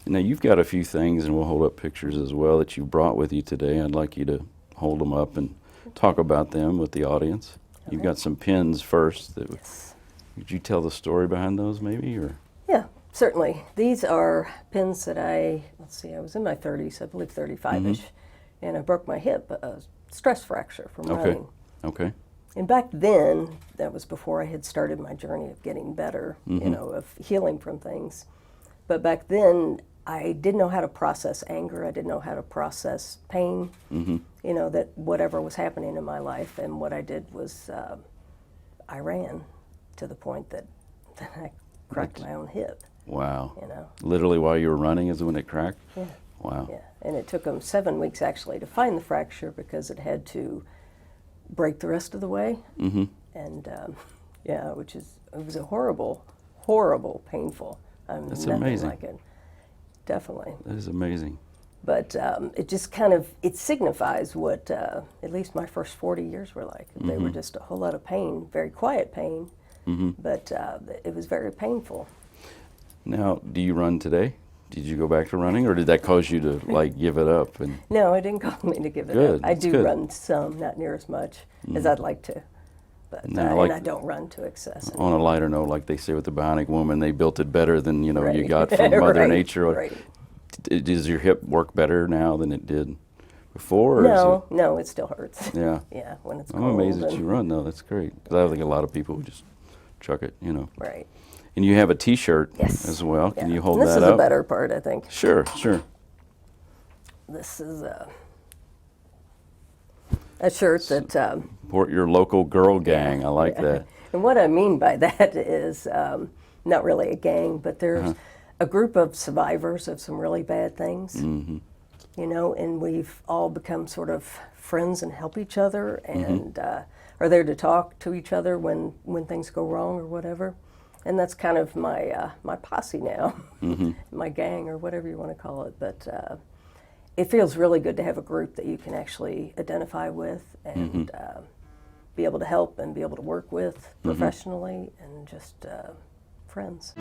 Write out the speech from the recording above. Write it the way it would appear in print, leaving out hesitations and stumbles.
Now you've got a few things, and we'll hold up pictures as well, that you brought with you today. I'd like you to hold them up and talk about them with the audience. Okay. You've got some pins first. Yes. Could you tell the story behind those maybe? Or? Yeah, certainly. These are pins that I was in my 30s, I believe 35-ish, and I broke my hip, a stress fracture from running. Okay. And back then, that was before I had started my journey of getting better, of healing from things. But back then, I didn't know how to process anger. I didn't know how to process pain, that whatever was happening in my life. And what I did was I ran to the point that I cracked my own hip. Wow. Literally while you were running is when it cracked? Yeah. Wow. Yeah. And it took them 7 weeks actually to find the fracture because it had to break the rest of the way. And it was a horrible, painful. That's nothing amazing. Like it. Definitely. That is amazing. But it just it signifies what at least my first 40 years were like. They were just a whole lot of pain, very quiet pain, but it was very painful. Now, do you run today? Did you go back to running, or did that cause you to give it up? And No, it didn't cause me to give it up. I do run some, not near as much as I'd like to. But now, and I don't run to excess. On a lighter note, like they say with the Bionic Woman, they built it better than you Right. got from Mother Right. Nature. Right. Does your hip work better now than it did before? Or No, it still hurts. Yeah. Yeah, when it's I'm cold. amazed that you run, though. That's great. Because I think a lot of people would just chuck it, Right. And you have a T-shirt Yes. as well. Can Yeah. you hold And that this up? is the better part, I think. Sure. This is a shirt that... Support your local girl gang. I like that. And what I mean by that is not really a gang, but there's a group of survivors of some really bad things, and we've all become sort of friends and help each other and are there to talk to each other when things go wrong or whatever. And that's kind of my my posse now, my gang or whatever you want to call it. But it feels really good to have a group that you can actually identify with and be able to help and be able to work with professionally and just friends.